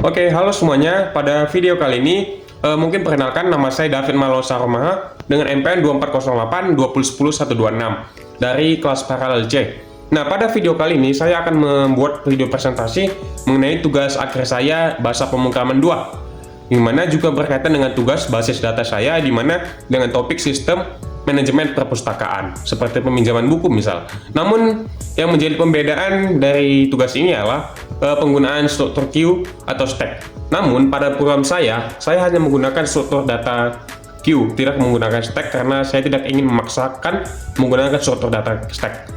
Oke, halo semuanya. Pada video kali ini, mungkin perkenalkan nama saya David Malosa Romaha dengan MPN 2408 2010 126 dari kelas paralel C. Nah, pada video kali ini saya akan membuat video presentasi mengenai tugas akhir saya bahasa pemrograman 2, di mana juga berkaitan dengan tugas basis data saya, di mana dengan topik sistem manajemen perpustakaan, seperti peminjaman buku misal. Namun, yang menjadi pembedaan dari tugas ini adalah penggunaan struktur queue atau stack. Namun, pada program saya hanya menggunakan struktur data queue, tidak menggunakan stack karena saya tidak ingin memaksakan menggunakan struktur data stack.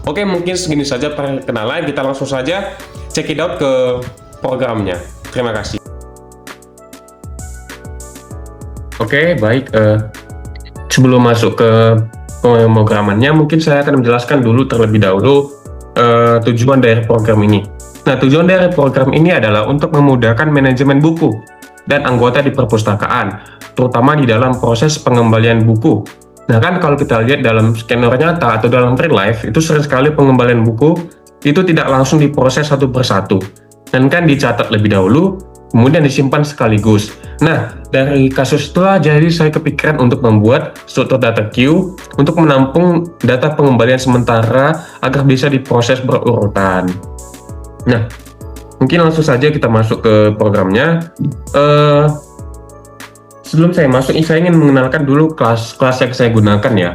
Oke, mungkin segini saja perkenalan, kita langsung saja check it out ke programnya. Terima kasih. Oke, baik. Sebelum masuk ke pemrogramannya, mungkin saya akan menjelaskan dulu terlebih dahulu tujuan dari program ini. Nah, tujuan dari program ini adalah untuk memudahkan manajemen buku dan anggota di perpustakaan, terutama di dalam proses pengembalian buku. Nah, kan kalau kita lihat dalam skenario nyata atau dalam real life, itu sering sekali pengembalian buku itu tidak langsung diproses satu persatu, dan kan dicatat lebih dahulu, kemudian disimpan sekaligus. Nah, dari kasus itulah jadi saya kepikiran untuk membuat struktur data queue untuk menampung data pengembalian sementara agar bisa diproses berurutan. Nah, mungkin langsung saja kita masuk ke programnya. Sebelum saya masuk, saya ingin mengenalkan dulu kelas-kelas yang saya gunakan ya.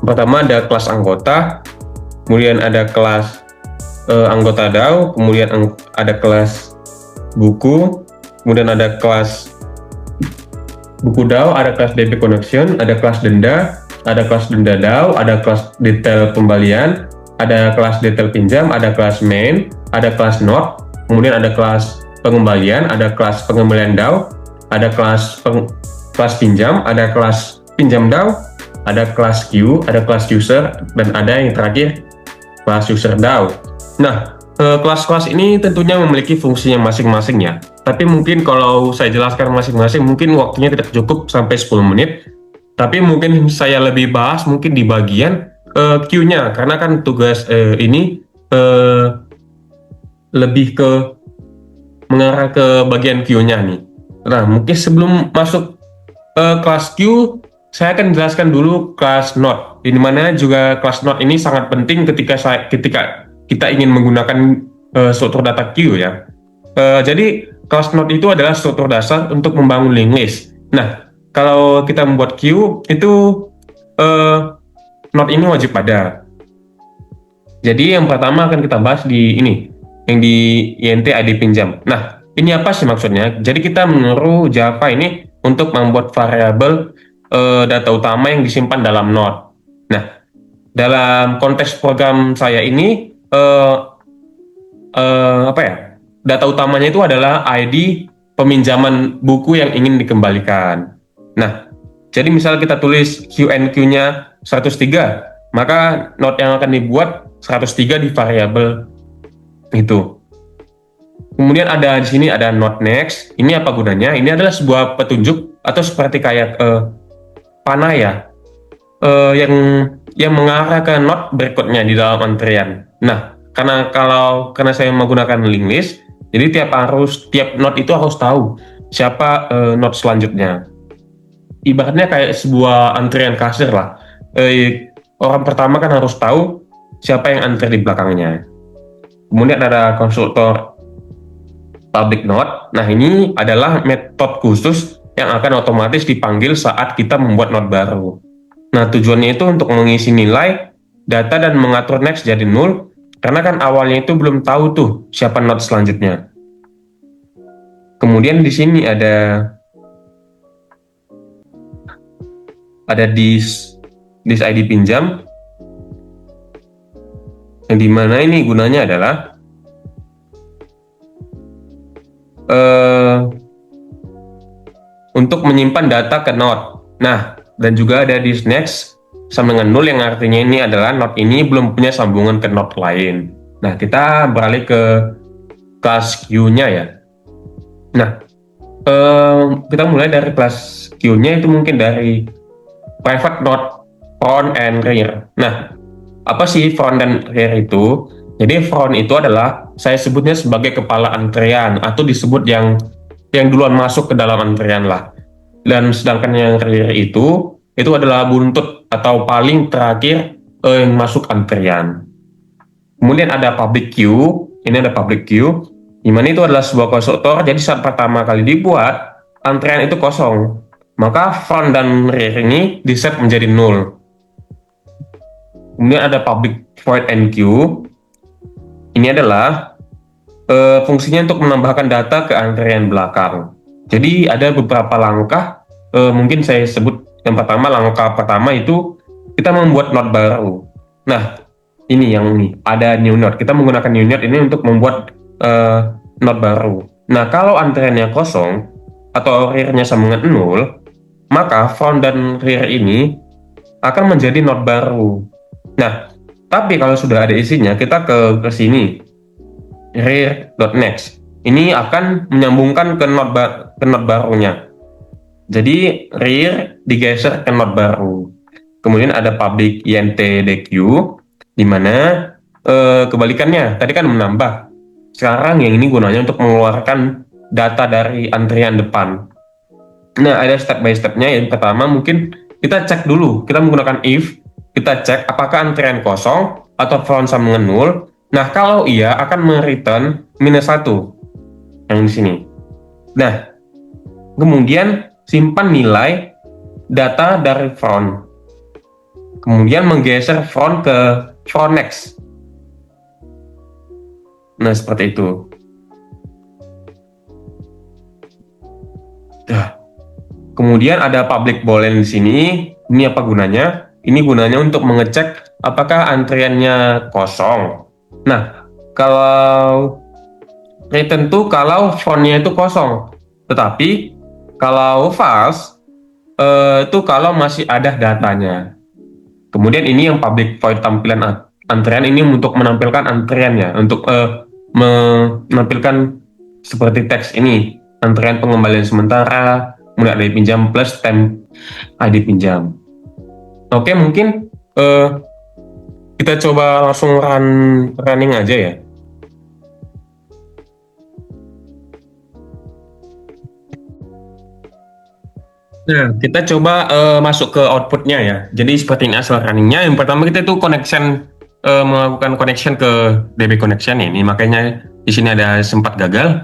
Pertama ada kelas anggota, kemudian ada kelas anggota DAO, kemudian ada kelas buku, kemudian ada kelas buku DAO, ada kelas DB Connection, ada kelas denda, ada kelas denda DAO, ada kelas detail pembalian, ada kelas detail pinjam, ada kelas main, ada kelas note, kemudian ada kelas pengembalian, ada kelas pengembalian DAO, ada kelas pinjam, ada kelas pinjam DAO, ada kelas queue, ada kelas user, dan ada yang terakhir kelas user DAO. Nah, kelas-kelas ini tentunya memiliki fungsinya masing-masing ya. Tapi mungkin kalau saya jelaskan masing-masing, mungkin waktunya tidak cukup sampai 10 menit. Tapi mungkin saya lebih bahas mungkin di bagian queue-nya, karena kan tugas ini lebih ke mengarah ke bagian queue-nya nih. Nah, mungkin sebelum masuk kelas queue, saya akan jelaskan dulu kelas note. Di mana juga kelas note ini sangat penting ketika kita ingin menggunakan struktur data queue ya. Jadi kelas note itu adalah struktur dasar untuk membangun linked list. Nah, kalau kita membuat queue itu note ini wajib ada. Jadi yang pertama akan kita bahas di ini, yang di INT ID pinjam. Nah, ini apa sih maksudnya? Jadi kita menyuruh Java ini untuk membuat variabel data utama yang disimpan dalam note. Nah, dalam konteks program saya ini data utamanya itu adalah ID peminjaman buku yang ingin dikembalikan. Nah, jadi misal kita tulis QNQ-nya 103, maka note yang akan dibuat 103 di variabel itu. Kemudian ada di sini ada note next. Ini apa gunanya? Ini adalah sebuah petunjuk atau seperti kayak panah ya, yang mengarah ke note berikutnya di dalam antrian. Nah, karena saya menggunakan linked list, jadi tiap note itu harus tahu siapa note selanjutnya. Ibaratnya kayak sebuah antrian kasir lah. Orang pertama kan harus tahu siapa yang antri di belakangnya. Kemudian ada konstruktor public note. Nah, ini adalah metode khusus yang akan otomatis dipanggil saat kita membuat note baru. Nah, tujuannya itu untuk mengisi nilai, data, dan mengatur next jadi null, karena kan awalnya itu belum tahu tuh siapa note selanjutnya. Kemudian di sini ada disk ID pinjam, yang dimana ini gunanya adalah untuk menyimpan data ke note. Nah, dan juga ada disk next sama dengan null, yang artinya ini adalah note ini belum punya sambungan ke note lain. Nah, kita beralih ke kelas queue-nya ya. Nah, kita mulai dari kelas queue-nya itu mungkin dari private note, front, and rear. Nah, apa sih front dan rear itu? Jadi front itu adalah saya sebutnya sebagai kepala antrian atau disebut yang duluan masuk ke dalam antrian lah. Dan sedangkan yang rear itu adalah buntut atau paling terakhir yang masuk antrian. Kemudian ada public queue, ini ada public queue, di mana itu adalah sebuah konstruktor. Jadi saat pertama kali dibuat, antrian itu kosong, maka front dan rear ini di set menjadi null. Kemudian ada public void enqueue. Ini adalah fungsinya untuk menambahkan data ke antrian belakang. Jadi ada beberapa langkah, mungkin saya sebut yang pertama, langkah pertama itu kita membuat node baru. Nah, ini ada new node. Kita menggunakan new node ini untuk membuat node baru. Nah, kalau antriannya kosong atau rear-nya sama dengan 0, maka front dan rear ini akan menjadi node baru. Nah, tapi kalau sudah ada isinya, kita ke sini, rear.next. Ini akan menyambungkan ke node barunya. Jadi rear digeser ke node baru. Kemudian ada public int_deque, di mana kebalikannya. Tadi kan menambah. Sekarang yang ini gunanya untuk mengeluarkan data dari antrian depan. Nah, ada step by stepnya. Yang pertama mungkin kita cek dulu. Kita menggunakan if. Kita cek apakah antrian kosong atau front sama dengan 0. Nah, kalau iya akan mereturn -1 yang di sini. Nah, kemudian simpan nilai data dari front. Kemudian menggeser front ke front next. Nah, seperti itu. Nah, kemudian ada public boolean di sini. Ini apa gunanya? Ini gunanya untuk mengecek apakah antriannya kosong. Nah, kalau return tuh kalau frontnya itu kosong. Tetapi kalau false itu kalau masih ada datanya. Kemudian ini yang public void tampilan antrian ini untuk menampilkan antriannya, untuk menampilkan seperti teks ini, antrian pengembalian sementara, kemudian ada pinjam plus temp ID pinjam. Oke, mungkin kita coba langsung running aja ya. Nah, kita coba masuk ke outputnya ya. Jadi seperti ini asal runningnya. Yang pertama kita itu melakukan connection ke DB connection ini. Makanya di sini ada sempat gagal.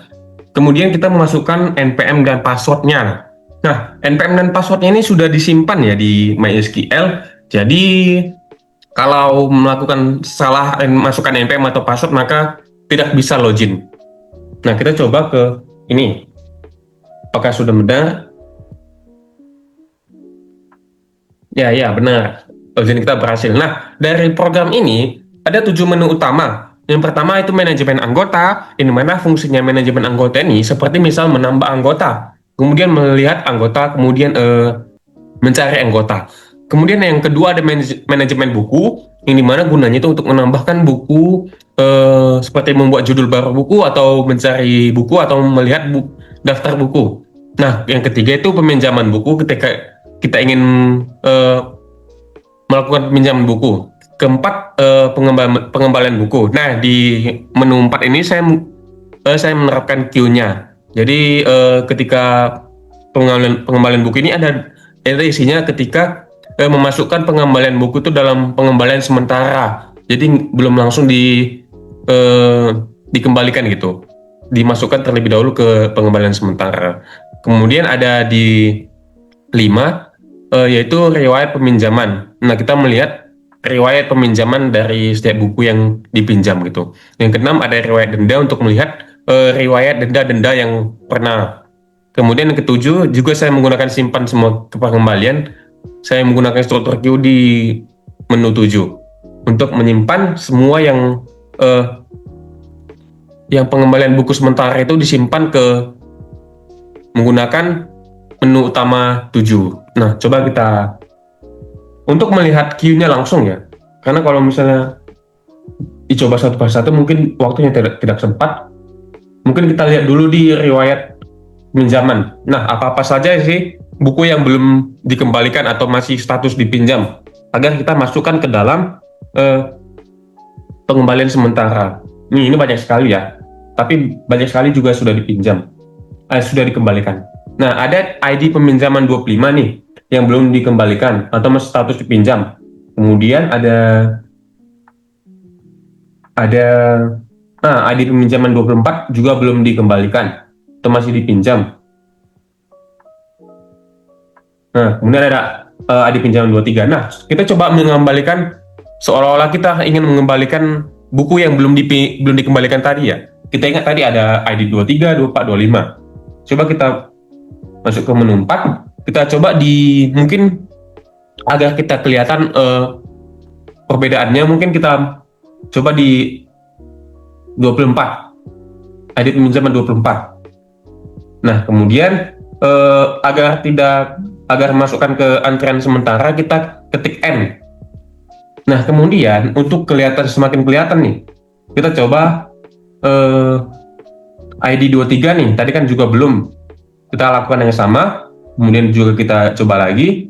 Kemudian kita memasukkan npm dan passwordnya. Nah, npm dan passwordnya ini sudah disimpan ya di MySQL. Jadi kalau melakukan salah masukkan npm atau password maka tidak bisa login. Nah, kita coba ke ini. Apakah sudah benar? Ya, benar. Login kita berhasil. Nah, dari program ini ada 7 menu utama. Yang pertama itu manajemen anggota, di mana fungsinya manajemen anggota ini seperti misal menambah anggota, kemudian melihat anggota, kemudian mencari anggota. Kemudian yang kedua ada manajemen buku, yang dimana gunanya itu untuk menambahkan buku, seperti membuat judul baru buku atau mencari buku atau melihat daftar buku. Nah, yang ketiga itu peminjaman buku ketika kita ingin melakukan peminjaman buku. Keempat, pengembalian buku. Nah, di menu 4 ini saya menerapkan queue-nya. Jadi ketika pengembalian buku ini ada isinya ketika memasukkan pengembalian buku itu dalam pengembalian sementara. Jadi belum langsung dikembalikan gitu. Dimasukkan terlebih dahulu ke pengembalian sementara. Kemudian ada di 5 yaitu riwayat peminjaman. Nah, kita melihat riwayat peminjaman dari setiap buku yang dipinjam gitu. Yang keenam ada riwayat denda untuk melihat riwayat denda-denda yang pernah. Kemudian yang ketujuh juga saya menggunakan simpan semua pengembalian. Saya menggunakan struktur queue di menu 7 untuk menyimpan semua yang pengembalian buku sementara itu disimpan ke menggunakan menu utama 7. Nah, coba kita untuk melihat queue-nya langsung ya. Karena kalau misalnya dicoba satu persatu mungkin waktunya tidak sempat. Mungkin kita lihat dulu di riwayat pinjaman. Nah, apa-apa saja sih buku yang belum dikembalikan atau masih status dipinjam agar kita masukkan ke dalam pengembalian sementara. Ini banyak sekali ya, tapi banyak sekali juga sudah dipinjam, sudah dikembalikan. Nah, ada ID peminjaman 25 nih yang belum dikembalikan atau masih status dipinjam. Kemudian ada ID peminjaman 24 juga belum dikembalikan atau masih dipinjam. Nah, kemudian ada ID pinjaman 23. Nah, kita coba mengembalikan seolah-olah kita ingin mengembalikan buku yang belum dikembalikan tadi ya. Kita ingat tadi ada ID 23, 24, 25. Coba kita masuk ke menu 4. Kita coba mungkin agar kita kelihatan perbedaannya, mungkin kita coba di 24. ID peminjaman 24. Nah, kemudian agar masukkan ke antrian sementara, kita ketik N. Nah, kemudian untuk semakin kelihatan nih, kita coba ID 23 nih, tadi kan juga belum. Kita lakukan yang sama, kemudian juga kita coba lagi.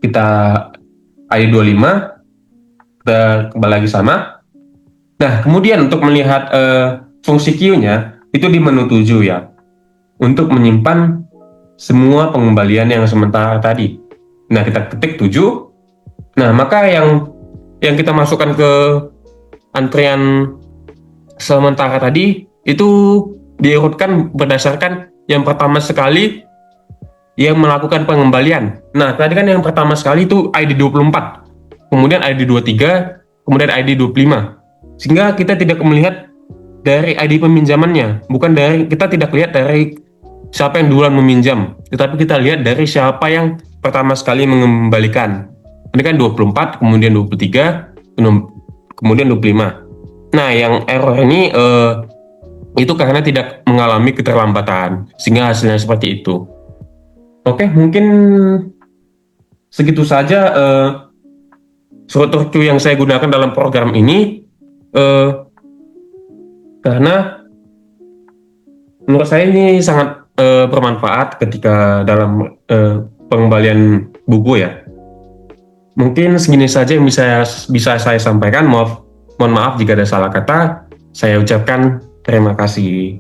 Kita ID 25, kita kembali lagi sama. Nah, kemudian untuk melihat fungsi Q-nya, itu di menu 7 ya. Untuk menyimpan semua pengembalian yang sementara tadi. Nah, kita ketik 7. Nah, maka yang kita masukkan ke antrian sementara tadi itu diurutkan berdasarkan yang pertama sekali yang melakukan pengembalian. Nah, tadi kan yang pertama sekali itu ID 24, kemudian ID 23, kemudian ID 25. Sehingga kita tidak melihat dari ID peminjamannya, kita tidak lihat dari siapa yang duluan meminjam, tetapi kita lihat dari siapa yang pertama sekali mengembalikan. Ini kan 24, kemudian 23, kemudian 25. Nah, yang error ini itu karena tidak mengalami keterlambatan, sehingga hasilnya seperti itu. Oke, mungkin segitu saja struktur Q yang saya gunakan dalam program ini, karena menurut saya ini sangat bermanfaat ketika dalam pengembalian buku ya. Mungkin segini saja yang bisa saya sampaikan. Mohon maaf jika ada salah kata. Saya ucapkan terima kasih.